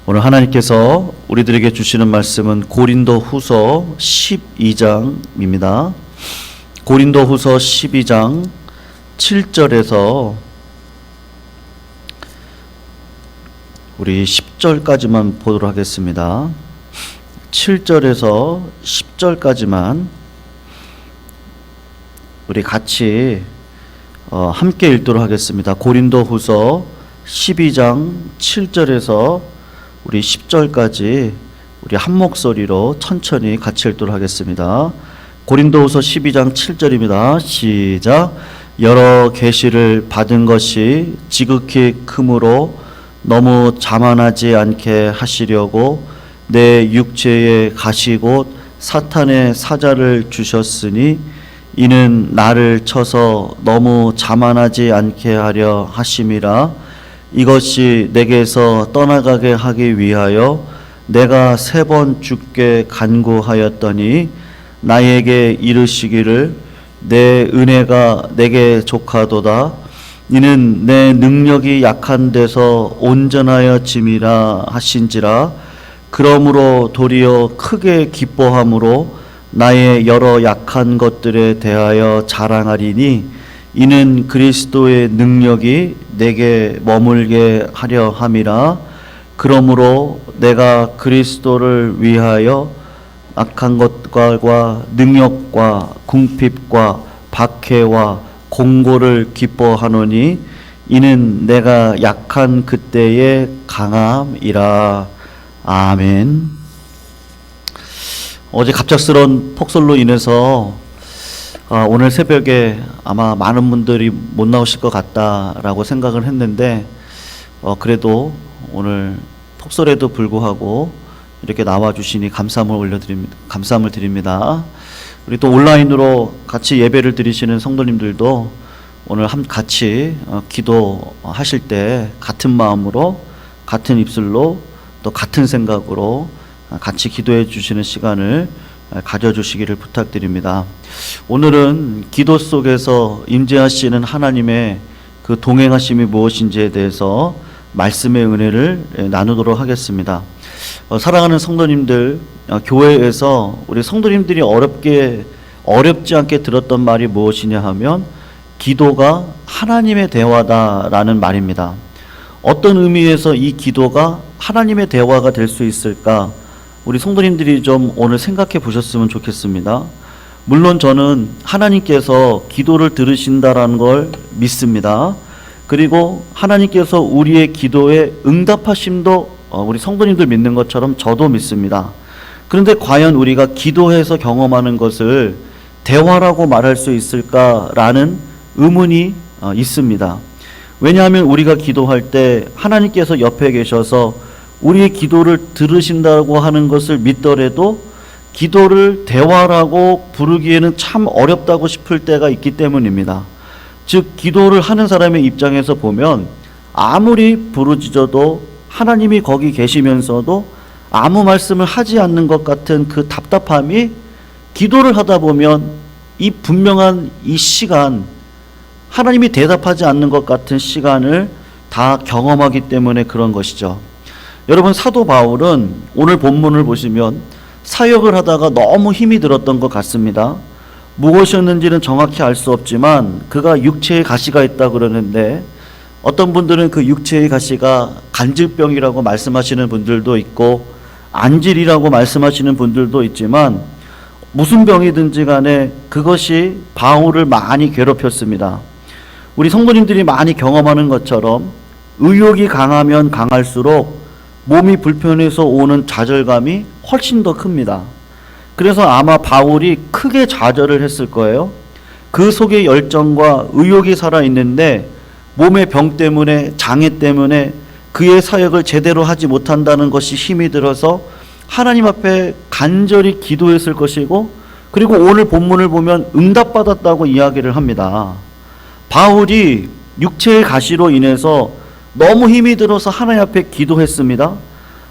오늘 하나님께서 우리들에게 주시는 말씀은 고린도후서 12장입니다. 고린도후서 12장 7절에서 우리 10절까지만 보도록 하겠습니다. 7절에서 10절까지만 우리 같이 함께 읽도록 하겠습니다. 고린도후서 12장 7절에서 우리 10절까지 우리 한 목소리로 천천히 같이 읽도록 하겠습니다. 고린도후서 12장 7절입니다. 시작. 여러 계시를 받은 것이 지극히 크므로 너무 자만하지 않게 하시려고 내 육체에 가시 곧 사탄의 사자를 주셨으니 이는 나를 쳐서 너무 자만하지 않게 하려 하심이라. 이것이 내게서 떠나가게 하기 위하여 내가 3번 주께 간구하였더니 나에게 이르시기를 내 은혜가 내게 족하도다. 이는 내 능력이 약한 데서 온전하여 짐이라 하신지라. 그러므로 도리어 크게 기뻐함으로 나의 여러 약한 것들에 대하여 자랑하리니 이는 그리스도의 능력이 내게 머물게 하려 함이라. 그러므로 내가 그리스도를 위하여 악한 것과 능력과 궁핍과 박해와 공고를 기뻐하노니 이는 내가 약한 그때의 강함이라. 아멘. 어제 갑작스러운 폭설로 인해서 오늘 새벽에 아마 많은 분들이 못 나오실 것 같다라고 생각을 했는데 그래도 오늘 폭설에도 불구하고 이렇게 나와주시니 감사함을 드립니다. 우리 또 온라인으로 같이 예배를 드리시는 성도님들도 오늘 같이 기도하실 때 같은 마음으로 같은 입술로 또 같은 생각으로 같이 기도해 주시는 시간을 가져주시기를 부탁드립니다. 오늘은 기도 속에서 임재하시는 하나님의 그 동행하심이 무엇인지에 대해서 말씀의 은혜를 나누도록 하겠습니다. 사랑하는 성도님들, 교회에서 우리 성도님들이 어렵지 않게 들었던 말이 무엇이냐 하면 기도가 하나님의 대화다라는 말입니다. 어떤 의미에서 이 기도가 하나님의 대화가 될 수 있을까? 우리 성도님들이 좀 오늘 생각해 보셨으면 좋겠습니다. 물론 저는 하나님께서 기도를 들으신다라는 걸 믿습니다. 그리고 하나님께서 우리의 기도에 응답하심도 우리 성도님들 믿는 것처럼 저도 믿습니다. 그런데 과연 우리가 기도해서 경험하는 것을 대화라고 말할 수 있을까라는 의문이 있습니다. 왜냐하면 우리가 기도할 때 하나님께서 옆에 계셔서 우리의 기도를 들으신다고 하는 것을 믿더라도 기도를 대화라고 부르기에는 참 어렵다고 싶을 때가 있기 때문입니다. 즉 기도를 하는 사람의 입장에서 보면 아무리 부르짖어도 하나님이 거기 계시면서도 아무 말씀을 하지 않는 것 같은 그 답답함이 기도를 하다 보면 이 분명한 이 시간, 하나님이 대답하지 않는 것 같은 시간을 다 경험하기 때문에 그런 것이죠. 여러분, 사도 바울은 오늘 본문을 보시면 사역을 하다가 너무 힘이 들었던 것 같습니다. 무엇이었는지는 정확히 알 수 없지만 그가 육체에 가시가 있다 그러는데 어떤 분들은 그 육체의 가시가 간질병이라고 말씀하시는 분들도 있고 안질이라고 말씀하시는 분들도 있지만 무슨 병이든지 간에 그것이 바울을 많이 괴롭혔습니다. 우리 성도님들이 많이 경험하는 것처럼 의욕이 강하면 강할수록 몸이 불편해서 오는 좌절감이 훨씬 더 큽니다. 그래서 아마 바울이 크게 좌절을 했을 거예요. 그 속에 열정과 의욕이 살아있는데 몸의 병 때문에, 장애 때문에 그의 사역을 제대로 하지 못한다는 것이 힘이 들어서 하나님 앞에 간절히 기도했을 것이고, 그리고 오늘 본문을 보면 응답받았다고 이야기를 합니다. 바울이 육체의 가시로 인해서 너무 힘이 들어서 하나님 앞에 기도했습니다.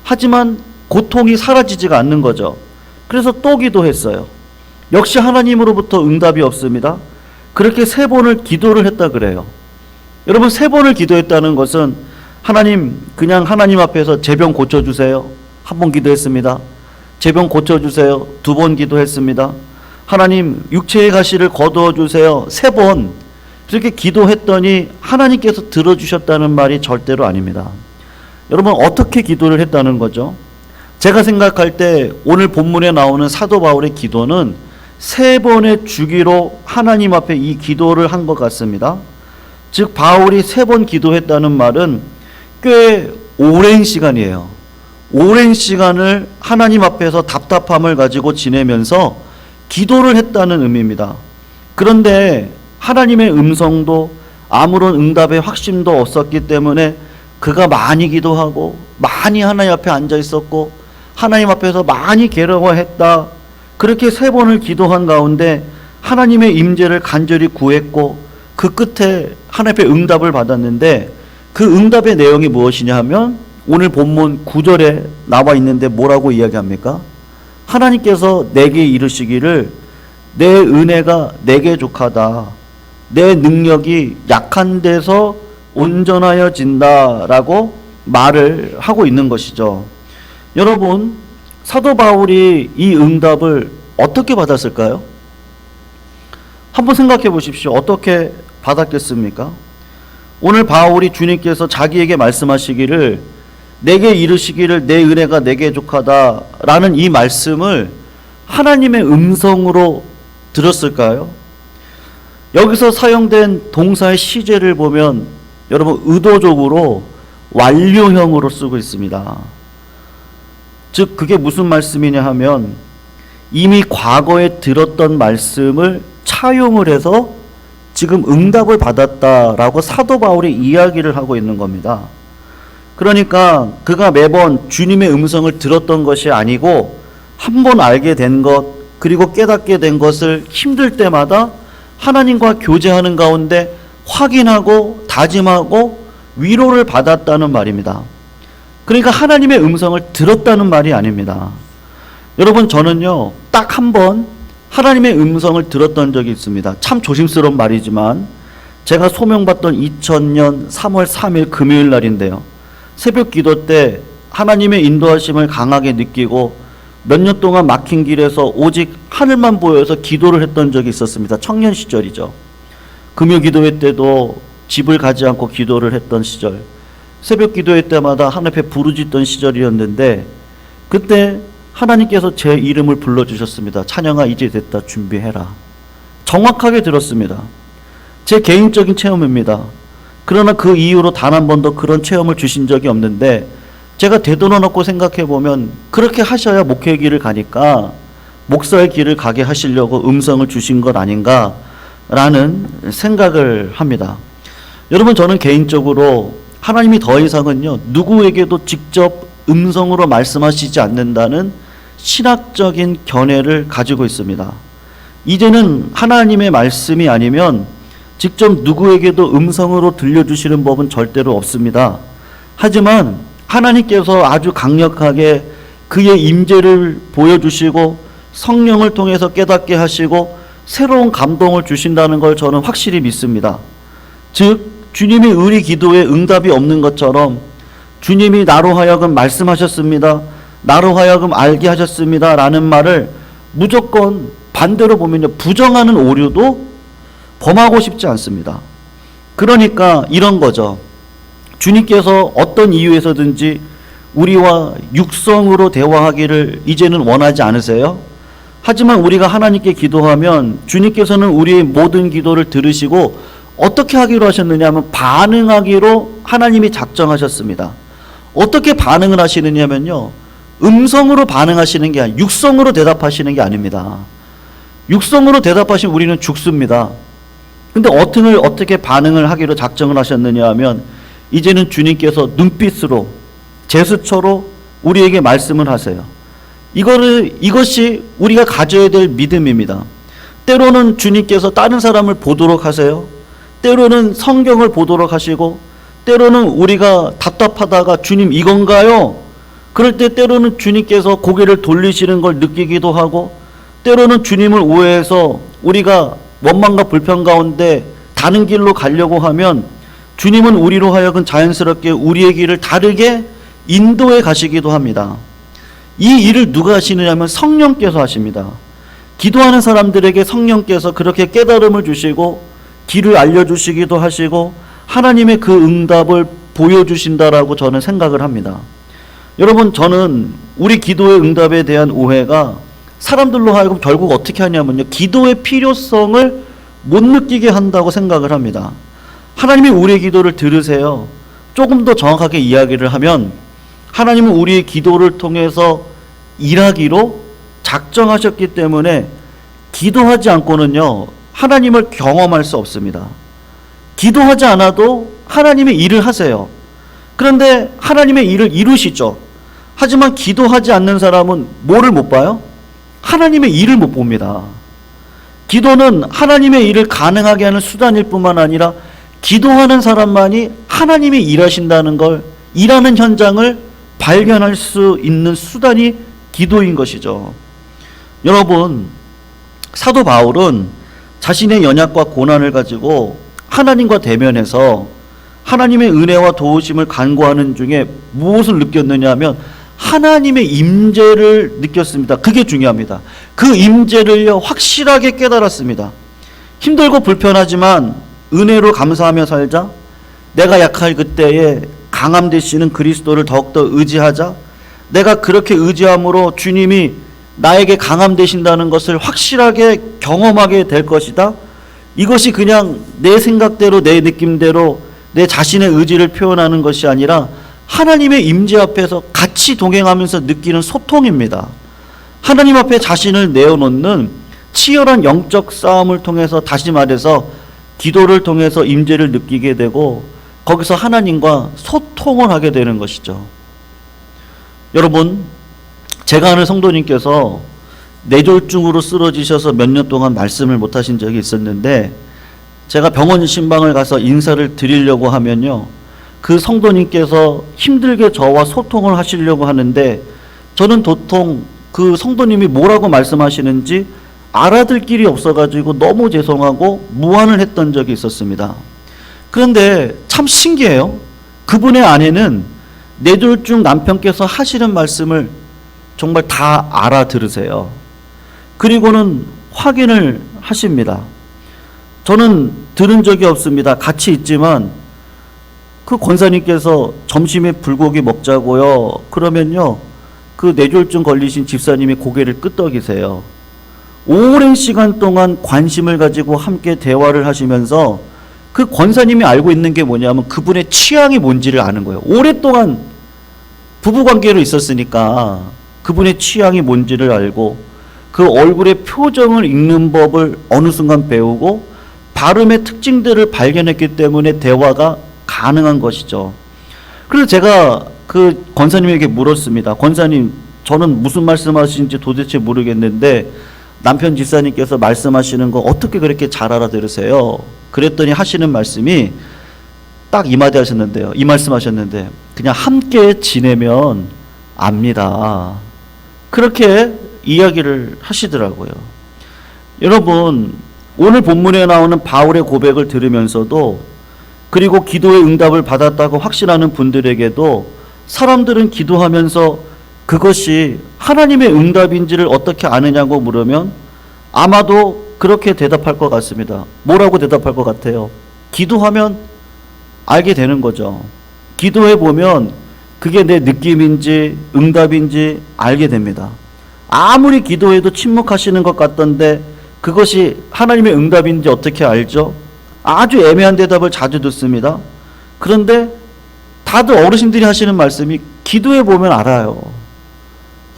하지만 고통이 사라지지가 않는 거죠. 그래서 또 기도했어요. 역시 하나님으로부터 응답이 없습니다. 그렇게 3번을 기도를 했다 그래요. 여러분, 3번을 기도했다는 것은 하나님, 그냥 하나님 앞에서 제 병 고쳐주세요. 한 번 기도했습니다. 제 병 고쳐주세요. 두 번 기도했습니다. 하나님, 육체의 가시를 거두어 주세요. 세 번. 이렇게 기도했더니 하나님께서 들어주셨다는 말이 절대로 아닙니다. 여러분, 어떻게 기도를 했다는 거죠? 제가 생각할 때 오늘 본문에 나오는 사도 바울의 기도는 세 번의 주기로 하나님 앞에 이 기도를 한 것 같습니다. 즉 바울이 세 번 기도했다는 말은 꽤 오랜 시간이에요. 오랜 시간을 하나님 앞에서 답답함을 가지고 지내면서 기도를 했다는 의미입니다. 그런데 하나님의 음성도 아무런 응답의 확신도 없었기 때문에 그가 많이 기도하고 많이 하나님 앞에 앉아 있었고 하나님 앞에서 많이 괴로워했다. 그렇게 세 번을 기도한 가운데 하나님의 임재를 간절히 구했고 그 끝에 하나님의 응답을 받았는데 그 응답의 내용이 무엇이냐 하면 오늘 본문 9절에 나와 있는데 뭐라고 이야기합니까? 하나님께서 내게 이르시기를 내 은혜가 내게 족하다. 내 능력이 약한 데서 온전하여진다 라고 말을 하고 있는 것이죠. 여러분, 사도 바울이 이 응답을 어떻게 받았을까요? 한번 생각해 보십시오. 어떻게 받았겠습니까? 오늘 바울이 주님께서 자기에게 말씀하시기를 내게 이르시기를 내 은혜가 내게 족하다 라는 이 말씀을 하나님의 음성으로 들었을까요? 여기서 사용된 동사의 시제를 보면 여러분 의도적으로 완료형으로 쓰고 있습니다. 즉 그게 무슨 말씀이냐 하면 이미 과거에 들었던 말씀을 차용을 해서 지금 응답을 받았다라고 사도 바울이 이야기를 하고 있는 겁니다. 그러니까 그가 매번 주님의 음성을 들었던 것이 아니고 한 번 알게 된 것 그리고 깨닫게 된 것을 힘들 때마다 하나님과 교제하는 가운데 확인하고 다짐하고 위로를 받았다는 말입니다. 그러니까 하나님의 음성을 들었다는 말이 아닙니다. 여러분, 저는요 딱 한 번 하나님의 음성을 들었던 적이 있습니다. 참 조심스러운 말이지만 제가 소명받던 2000년 3월 3일 금요일 날인데요. 새벽 기도 때 하나님의 인도하심을 강하게 느끼고 몇 년 동안 막힌 길에서 오직 하늘만 보여서 기도를 했던 적이 있었습니다. 청년 시절이죠. 금요 기도회 때도 집을 가지 않고 기도를 했던 시절, 새벽 기도회 때마다 하나님 앞에 부르짖던 시절이었는데 그때 하나님께서 제 이름을 불러주셨습니다. 찬영아 이제 됐다 준비해라. 정확하게 들었습니다. 제 개인적인 체험입니다. 그러나 그 이후로 단 한 번도 그런 체험을 주신 적이 없는데 제가 되돌아놓고 생각해보면 그렇게 하셔야 목회의 길을 가니까 목사의 길을 가게 하시려고 음성을 주신 것 아닌가 라는 생각을 합니다. 여러분, 저는 개인적으로 하나님이 더 이상은요 누구에게도 직접 음성으로 말씀하시지 않는다는 신학적인 견해를 가지고 있습니다. 이제는 하나님의 말씀이 아니면 직접 누구에게도 음성으로 들려주시는 법은 절대로 없습니다. 하지만 하나님께서 아주 강력하게 그의 임재를 보여주시고 성령을 통해서 깨닫게 하시고 새로운 감동을 주신다는 걸 저는 확실히 믿습니다. 즉 주님이 우리 기도에 응답이 없는 것처럼 주님이 나로 하여금 말씀하셨습니다. 나로 하여금 알게 하셨습니다. 라는 말을 무조건 반대로 보면요 부정하는 오류도 범하고 싶지 않습니다. 그러니까 이런 거죠. 주님께서 어떤 이유에서든지 우리와 육성으로 대화하기를 이제는 원하지 않으세요? 하지만 우리가 하나님께 기도하면 주님께서는 우리의 모든 기도를 들으시고 어떻게 하기로 하셨느냐 하면 반응하기로 하나님이 작정하셨습니다. 어떻게 반응을 하시느냐면요 음성으로 반응하시는 게 아니라 육성으로 대답하시는 게 아닙니다. 육성으로 대답하시면 우리는 죽습니다. 근데 어떻게 반응을 하기로 작정을 하셨느냐 하면 이제는 주님께서 눈빛으로 제스처로 우리에게 말씀을 하세요. 이것이 우리가 가져야 될 믿음입니다. 때로는 주님께서 다른 사람을 보도록 하세요. 때로는 성경을 보도록 하시고 때로는 우리가 답답하다가 주님 이건가요? 그럴 때 때로는 주님께서 고개를 돌리시는 걸 느끼기도 하고 때로는 주님을 오해해서 우리가 원망과 불평 가운데 다른 길로 가려고 하면 주님은 우리로 하여금 자연스럽게 우리의 길을 다르게 인도해 가시기도 합니다. 이 일을 누가 하시느냐면 성령께서 하십니다. 기도하는 사람들에게 성령께서 그렇게 깨달음을 주시고 길을 알려주시기도 하시고 하나님의 그 응답을 보여주신다라고 저는 생각을 합니다. 여러분, 저는 우리 기도의 응답에 대한 오해가 사람들로 하여금 결국 어떻게 하냐면요, 기도의 필요성을 못 느끼게 한다고 생각을 합니다. 하나님이 우리의 기도를 들으세요. 조금 더 정확하게 이야기를 하면 하나님은 우리의 기도를 통해서 일하기로 작정하셨기 때문에 기도하지 않고는요, 하나님을 경험할 수 없습니다. 기도하지 않아도 하나님의 일을 하세요. 그런데 하나님의 일을 이루시죠. 하지만 기도하지 않는 사람은 뭐를 못 봐요? 하나님의 일을 못 봅니다. 기도는 하나님의 일을 가능하게 하는 수단일 뿐만 아니라 기도하는 사람만이 하나님이 일하신다는 걸, 일하는 현장을 발견할 수 있는 수단이 기도인 것이죠. 여러분, 사도 바울은 자신의 연약과 고난을 가지고 하나님과 대면해서 하나님의 은혜와 도우심을 간구하는 중에 무엇을 느꼈느냐 하면 하나님의 임재를 느꼈습니다. 그게 중요합니다. 그 임재를요, 확실하게 깨달았습니다. 힘들고 불편하지만 은혜로 감사하며 살자. 내가 약할 그때에 강함 되시는 그리스도를 더욱더 의지하자. 내가 그렇게 의지함으로 주님이 나에게 강함 되신다는 것을 확실하게 경험하게 될 것이다. 이것이 그냥 내 생각대로, 내 느낌대로 내 자신의 의지를 표현하는 것이 아니라 하나님의 임재 앞에서 같이 동행하면서 느끼는 소통입니다. 하나님 앞에 자신을 내어놓는 치열한 영적 싸움을 통해서, 다시 말해서 기도를 통해서 임재를 느끼게 되고 거기서 하나님과 소통을 하게 되는 것이죠. 여러분, 제가 아는 성도님께서 뇌졸중으로 쓰러지셔서 몇 년 동안 말씀을 못 하신 적이 있었는데, 제가 병원 신방을 가서 인사를 드리려고 하면요, 그 성도님께서 힘들게 저와 소통을 하시려고 하는데 저는 도통 그 성도님이 뭐라고 말씀하시는지 알아들 길이 없어가지고 너무 죄송하고 무안을 했던 적이 있었습니다. 그런데 참 신기해요. 그분의 아내는 뇌졸중 남편께서 하시는 말씀을 정말 다 알아들으세요. 그리고는 확인을 하십니다. 저는 들은 적이 없습니다. 같이 있지만 그 권사님께서 점심에 불고기 먹자고요. 그러면요, 그 뇌졸중 걸리신 집사님이 고개를 끄덕이세요. 오랜 시간 동안 관심을 가지고 함께 대화를 하시면서 그 권사님이 알고 있는 게 뭐냐면 그분의 취향이 뭔지를 아는 거예요. 오랫동안 부부관계로 있었으니까 그분의 취향이 뭔지를 알고 그 얼굴의 표정을 읽는 법을 어느 순간 배우고 발음의 특징들을 발견했기 때문에 대화가 가능한 것이죠. 그래서 제가 그 권사님에게 물었습니다. 권사님, 저는 무슨 말씀하시는지 도대체 모르겠는데 남편 집사님께서 말씀하시는 거 어떻게 그렇게 잘 알아들으세요? 그랬더니 하시는 말씀이 딱 이 마디 하셨는데요. 이 말씀하셨는데, 그냥 함께 지내면 압니다. 그렇게 이야기를 하시더라고요. 여러분, 오늘 본문에 나오는 바울의 고백을 들으면서도, 그리고 기도의 응답을 받았다고 확신하는 분들에게도 사람들은 기도하면서 그것이 하나님의 응답인지를 어떻게 아느냐고 물으면 아마도 그렇게 대답할 것 같습니다. 뭐라고 대답할 것 같아요? 기도하면 알게 되는 거죠. 기도해 보면 그게 내 느낌인지 응답인지 알게 됩니다. 아무리 기도해도 침묵하시는 것 같던데 그것이 하나님의 응답인지 어떻게 알죠? 아주 애매한 대답을 자주 듣습니다. 그런데 다들 어르신들이 하시는 말씀이 기도해 보면 알아요.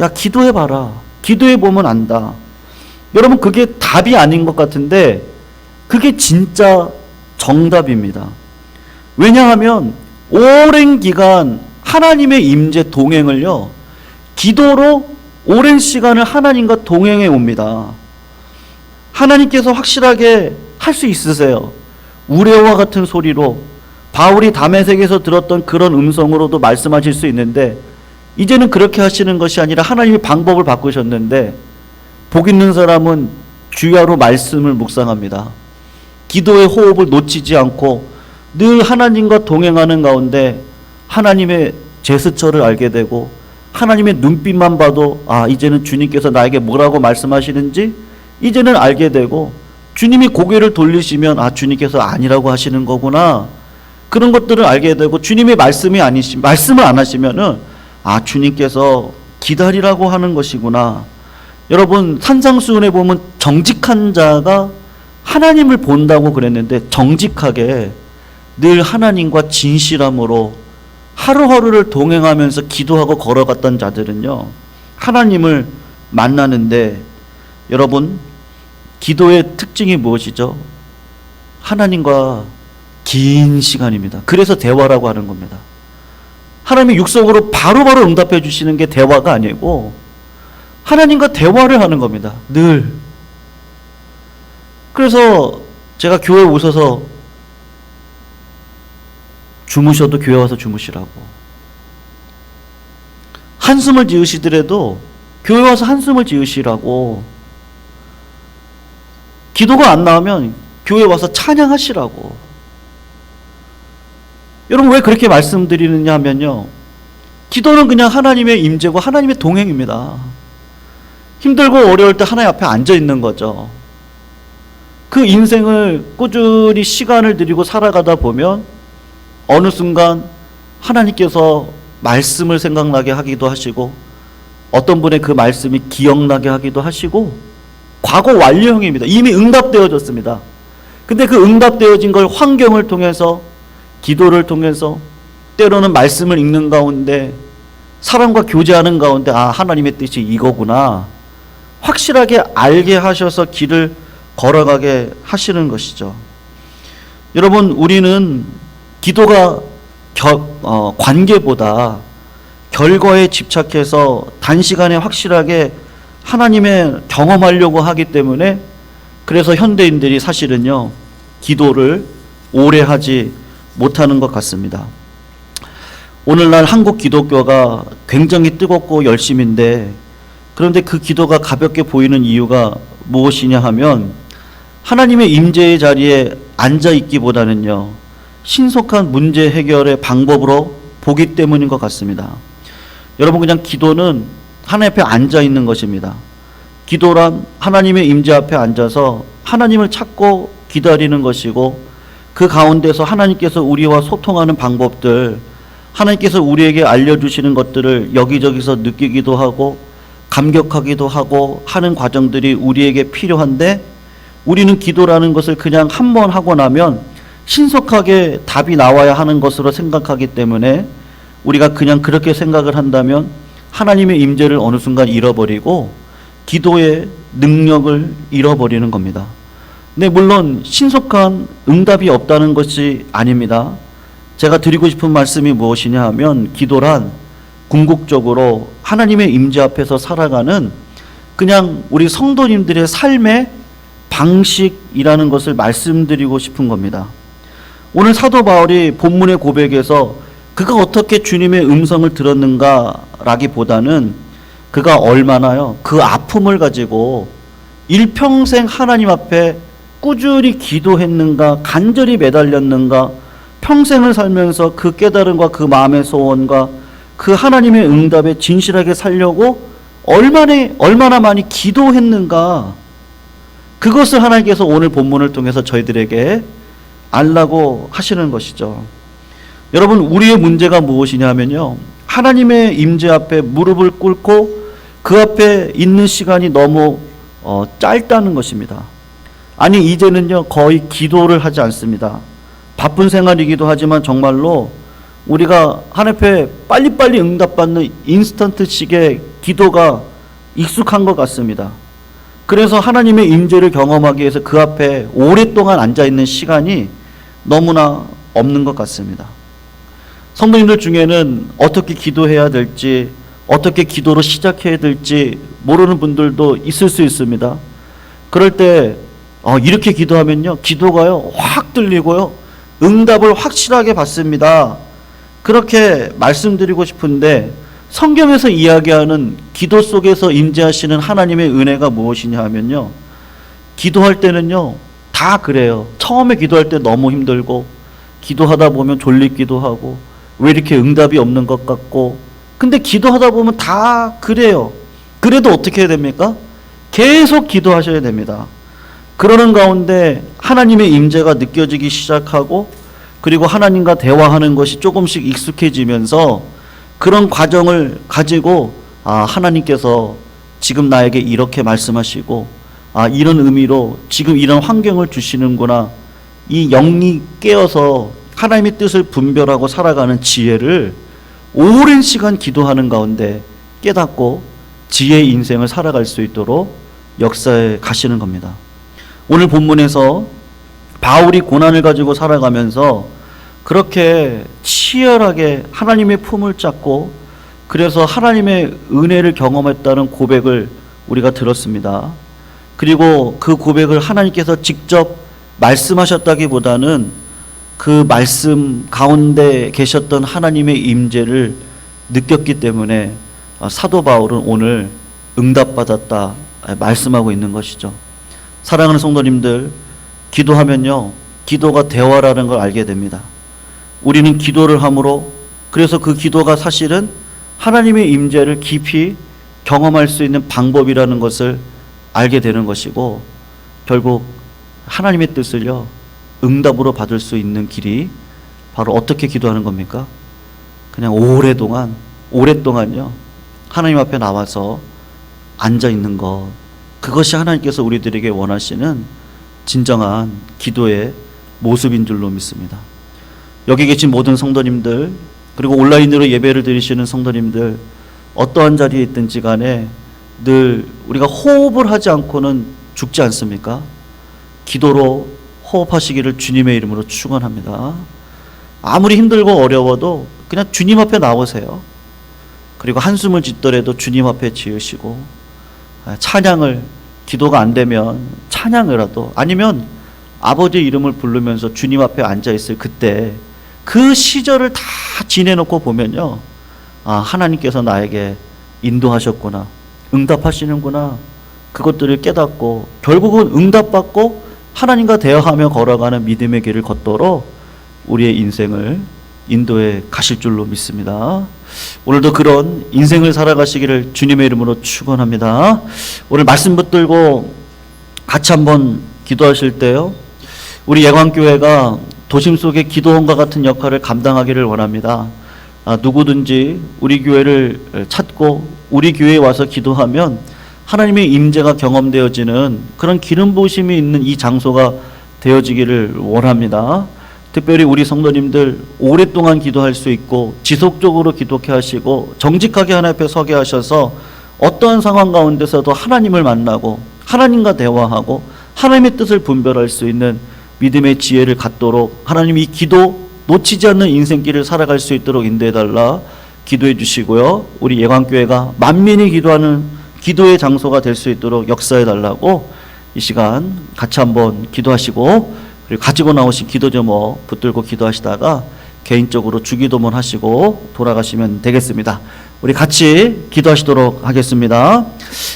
야, 기도해 봐라. 기도해 보면 안다. 여러분, 그게 답이 아닌 것 같은데 그게 진짜 정답입니다. 왜냐하면 오랜 기간 하나님의 임재 동행을요, 기도로 오랜 시간을 하나님과 동행해 옵니다. 하나님께서 확실하게 할 수 있으세요. 우레와 같은 소리로 바울이 다메섹에서 들었던 그런 음성으로도 말씀하실 수 있는데, 이제는 그렇게 하시는 것이 아니라 하나님이 방법을 바꾸셨는데, 복 있는 사람은 주야로 말씀을 묵상합니다. 기도의 호흡을 놓치지 않고 늘 하나님과 동행하는 가운데 하나님의 제스처를 알게 되고 하나님의 눈빛만 봐도 이제는 주님께서 나에게 뭐라고 말씀하시는지 이제는 알게 되고, 주님이 고개를 돌리시면 주님께서 아니라고 하시는 거구나, 그런 것들을 알게 되고, 주님의 말씀을 안 하시면은 주님께서 기다리라고 하는 것이구나. 여러분, 산상수훈에 보면 정직한 자가 하나님을 본다고 그랬는데, 정직하게 늘 하나님과 진실함으로 하루하루를 동행하면서 기도하고 걸어갔던 자들은요, 하나님을 만나는데, 여러분, 기도의 특징이 무엇이죠? 하나님과 긴 시간입니다. 그래서 대화라고 하는 겁니다. 하나님의 육성으로 바로바로 응답해 주시는 게 대화가 아니고 하나님과 대화를 하는 겁니다. 늘. 그래서 제가 교회에 오셔서 주무셔도 교회 와서 주무시라고, 한숨을 지으시더라도 교회 와서 한숨을 지으시라고, 기도가 안 나오면 교회 와서 찬양하시라고. 여러분, 왜 그렇게 말씀드리느냐 하면요, 기도는 그냥 하나님의 임재고 하나님의 동행입니다. 힘들고 어려울 때 하나님 앞에 앉아 있는 거죠. 그 인생을 꾸준히 시간을 들이고 살아가다 보면 어느 순간 하나님께서 말씀을 생각나게 하기도 하시고, 어떤 분의 그 말씀이 기억나게 하기도 하시고, 과거 완료형입니다. 이미 응답되어졌습니다. 근데 그 응답되어진 걸 환경을 통해서, 기도를 통해서, 때로는 말씀을 읽는 가운데, 사람과 교제하는 가운데 하나님의 뜻이 이거구나 확실하게 알게 하셔서 길을 걸어가게 하시는 것이죠. 여러분, 우리는 기도가 관계보다 결과에 집착해서 단시간에 확실하게 하나님의 경험하려고 하기 때문에, 그래서 현대인들이 사실은요, 기도를 오래 하지 못하는 것 같습니다. 오늘날 한국 기독교가 굉장히 뜨겁고 열심인데, 그런데 그 기도가 가볍게 보이는 이유가 무엇이냐 하면, 하나님의 임재의 자리에 앉아 있기보다는요, 신속한 문제 해결의 방법으로 보기 때문인 것 같습니다. 여러분, 그냥 기도는 하나님 앞에 앉아 있는 것입니다. 기도란 하나님의 임재 앞에 앉아서 하나님을 찾고 기다리는 것이고, 그 가운데서 하나님께서 우리와 소통하는 방법들, 하나님께서 우리에게 알려주시는 것들을 여기저기서 느끼기도 하고 감격하기도 하고 하는 과정들이 우리에게 필요한데, 우리는 기도라는 것을 그냥 한 번 하고 나면 신속하게 답이 나와야 하는 것으로 생각하기 때문에, 우리가 그냥 그렇게 생각을 한다면 하나님의 임재를 어느 순간 잃어버리고 기도의 능력을 잃어버리는 겁니다. 네, 물론 신속한 응답이 없다는 것이 아닙니다. 제가 드리고 싶은 말씀이 무엇이냐 하면, 기도란 궁극적으로 하나님의 임재 앞에서 살아가는 그냥 우리 성도님들의 삶의 방식이라는 것을 말씀드리고 싶은 겁니다. 오늘 사도 바울이 본문의 고백에서 그가 어떻게 주님의 음성을 들었는가라기보다는 그가 얼마나요, 그 아픔을 가지고 일평생 하나님 앞에 꾸준히 기도했는가, 간절히 매달렸는가, 평생을 살면서 그 깨달음과 그 마음의 소원과 그 하나님의 응답에 진실하게 살려고 얼마나 많이 기도했는가, 그것을 하나님께서 오늘 본문을 통해서 저희들에게 알라고 하시는 것이죠. 여러분, 우리의 문제가 무엇이냐면요, 하나님의 임재 앞에 무릎을 꿇고 그 앞에 있는 시간이 너무 짧다는 것입니다. 아니, 이제는요 거의 기도를 하지 않습니다. 바쁜 생활이기도 하지만 정말로 우리가 하나님 앞에 빨리빨리 응답받는 인스턴트식의 기도가 익숙한 것 같습니다. 그래서 하나님의 임재를 경험하기 위해서 그 앞에 오랫동안 앉아있는 시간이 너무나 없는 것 같습니다. 성도님들 중에는 어떻게 기도해야 될지, 어떻게 기도로 시작해야 될지 모르는 분들도 있을 수 있습니다. 그럴 때 이렇게 기도하면요, 기도가요 확 들리고요, 응답을 확실하게 받습니다. 그렇게 말씀드리고 싶은데, 성경에서 이야기하는 기도 속에서 임재하시는 하나님의 은혜가 무엇이냐 하면요, 기도할 때는요 다 그래요. 처음에 기도할 때 너무 힘들고, 기도하다 보면 졸리기도 하고 왜 이렇게 응답이 없는 것 같고, 근데 기도하다 보면 다 그래요. 그래도 어떻게 해야 됩니까? 계속 기도하셔야 됩니다. 그러는 가운데 하나님의 임재가 느껴지기 시작하고, 그리고 하나님과 대화하는 것이 조금씩 익숙해지면서 그런 과정을 가지고 하나님께서 지금 나에게 이렇게 말씀하시고 이런 의미로 지금 이런 환경을 주시는구나, 이 영이 깨어서 하나님의 뜻을 분별하고 살아가는 지혜를 오랜 시간 기도하는 가운데 깨닫고 지혜의 인생을 살아갈 수 있도록 역사에 가시는 겁니다. 오늘 본문에서 바울이 고난을 가지고 살아가면서 그렇게 치열하게 하나님의 품을 잡고 그래서 하나님의 은혜를 경험했다는 고백을 우리가 들었습니다. 그리고 그 고백을 하나님께서 직접 말씀하셨다기보다는 그 말씀 가운데 계셨던 하나님의 임재를 느꼈기 때문에 사도 바울은 오늘 응답받았다 말씀하고 있는 것이죠. 사랑하는 성도님들, 기도하면요, 기도가 대화라는 걸 알게 됩니다. 우리는 기도를 함으로, 그래서 그 기도가 사실은 하나님의 임재를 깊이 경험할 수 있는 방법이라는 것을 알게 되는 것이고, 결국 하나님의 뜻을요 응답으로 받을 수 있는 길이 바로 어떻게 기도하는 겁니까? 그냥 오랫동안요 하나님 앞에 나와서 앉아 있는 것, 그것이 하나님께서 우리들에게 원하시는 진정한 기도의 모습인 줄로 믿습니다. 여기 계신 모든 성도님들, 그리고 온라인으로 예배를 드리시는 성도님들, 어떠한 자리에 있든지 간에 늘 우리가 호흡을 하지 않고는 죽지 않습니까? 기도로 호흡하시기를 주님의 이름으로 축원합니다. 아무리 힘들고 어려워도 그냥 주님 앞에 나오세요. 그리고 한숨을 짓더라도 주님 앞에 지으시고, 찬양을, 기도가 안 되면 찬양이라도, 아니면 아버지 이름을 부르면서 주님 앞에 앉아 있을 그때 그 시절을 다 지내놓고 보면요, 하나님께서 나에게 인도하셨구나, 응답하시는구나, 그것들을 깨닫고 결국은 응답받고 하나님과 대화하며 걸어가는 믿음의 길을 걷도록 우리의 인생을 인도해 가실 줄로 믿습니다. 오늘도 그런 인생을 살아가시기를 주님의 이름으로 축원합니다. 오늘 말씀 붙들고 같이 한번 기도하실 때요, 우리 예광교회가 도심 속의 기도원과 같은 역할을 감당하기를 원합니다. 누구든지 우리 교회를 찾고 우리 교회에 와서 기도하면 하나님의 임재가 경험되어지는 그런 기름 부으심이 있는 이 장소가 되어지기를 원합니다. 특별히 우리 성도님들 오랫동안 기도할 수 있고 지속적으로 기도케 하시고 정직하게 하나님 앞에 서게 하셔서 어떠한 상황 가운데서도 하나님을 만나고 하나님과 대화하고 하나님의 뜻을 분별할 수 있는 믿음의 지혜를 갖도록 하나님이 기도 놓치지 않는 인생길을 살아갈 수 있도록 인도해달라 기도해 주시고요, 우리 예광교회가 만민이 기도하는 기도의 장소가 될 수 있도록 역사해달라고 이 시간 같이 한번 기도하시고, 그리고 가지고 나오신 기도 제목 붙들고 기도하시다가 개인적으로 주기도문 하시고 돌아가시면 되겠습니다. 우리 같이 기도하시도록 하겠습니다.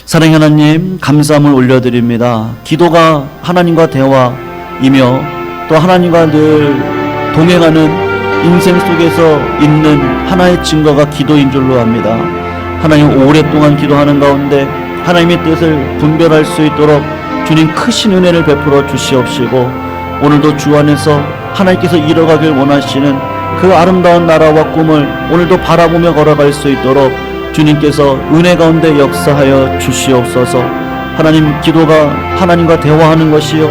사랑의 하나님, 감사함을 올려드립니다. 기도가 하나님과 대화이며 또 하나님과 늘 동행하는 인생 속에서 있는 하나의 증거가 기도인 줄로 압니다. 하나님, 오랫동안 기도하는 가운데 하나님의 뜻을 분별할 수 있도록 주님 크신 은혜를 베풀어 주시옵시고, 오늘도 주 안에서 하나님께서 이뤄가길 원하시는 그 아름다운 나라와 꿈을 오늘도 바라보며 걸어갈 수 있도록 주님께서 은혜 가운데 역사하여 주시옵소서. 하나님, 기도가 하나님과 대화하는 것이요,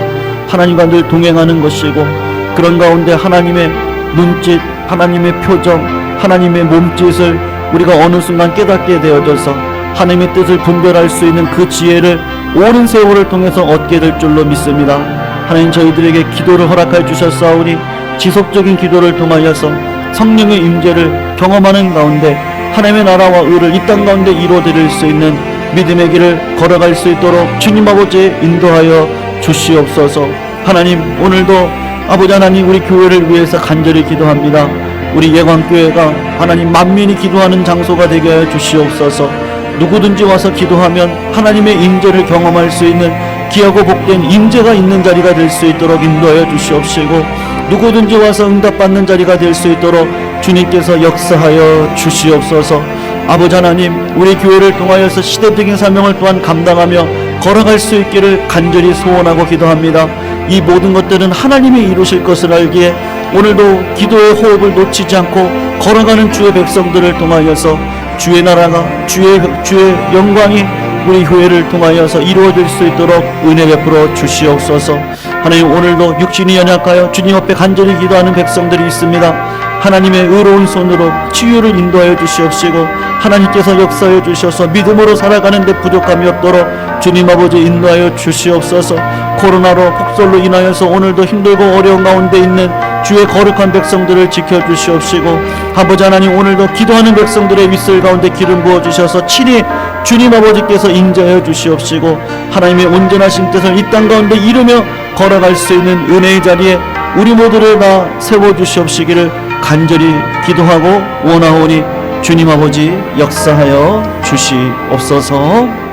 하나님과 늘 동행하는 것이고, 그런 가운데 하나님의 눈짓, 하나님의 표정, 하나님의 몸짓을 우리가 어느 순간 깨닫게 되어져서 하나님의 뜻을 분별할 수 있는 그 지혜를 오랜 세월을 통해서 얻게 될 줄로 믿습니다. 하나님, 저희들에게 기도를 허락해 주셨사오니 지속적인 기도를 통하여서 성령의 임재를 경험하는 가운데 하나님의 나라와 의를 이 땅 가운데 이루어드릴 수 있는 믿음의 길을 걸어갈 수 있도록 주님 아버지 인도하여 주시옵소서. 하나님, 오늘도 아버지 하나님, 우리 교회를 위해서 간절히 기도합니다. 우리 예광교회가 하나님 만민이 기도하는 장소가 되게 하여 주시옵소서. 누구든지 와서 기도하면 하나님의 임재를 경험할 수 있는 귀하고 복된 임재가 있는 자리가 될 수 있도록 인도하여 주시옵시고, 누구든지 와서 응답받는 자리가 될 수 있도록 주님께서 역사하여 주시옵소서. 아버지 하나님, 우리 교회를 통하여서 시대적인 사명을 또한 감당하며 걸어갈 수 있기를 간절히 소원하고 기도합니다. 이 모든 것들은 하나님이 이루실 것을 알기에 오늘도 기도의 호흡을 놓치지 않고 걸어가는 주의 백성들을 통하여서 주의 나라가 주의 영광이 우리 교회를 통하여서 이루어질 수 있도록 은혜 베풀어 주시옵소서. 하나님, 오늘도 육신이 연약하여 주님 앞에 간절히 기도하는 백성들이 있습니다. 하나님의 의로운 손으로 치유를 인도하여 주시옵시고 하나님께서 역사하여 주셔서 믿음으로 살아가는 데 부족함이 없도록 주님 아버지 인도하여 주시옵소서. 코로나로 폭설로 인하여서 오늘도 힘들고 어려운 가운데 있는 주의 거룩한 백성들을 지켜주시옵시고 아버지 하나님, 오늘도 기도하는 백성들의 윗설 가운데 기름 부어주셔서 친히 주님 아버지께서 인자하여 주시옵시고 하나님의 온전하신 뜻을 이 땅 가운데 이루며 걸어갈 수 있는 은혜의 자리에 우리 모두를 다 세워주시옵시기를 간절히 기도하고 원하오니 주님 아버지 역사하여 주시옵소서.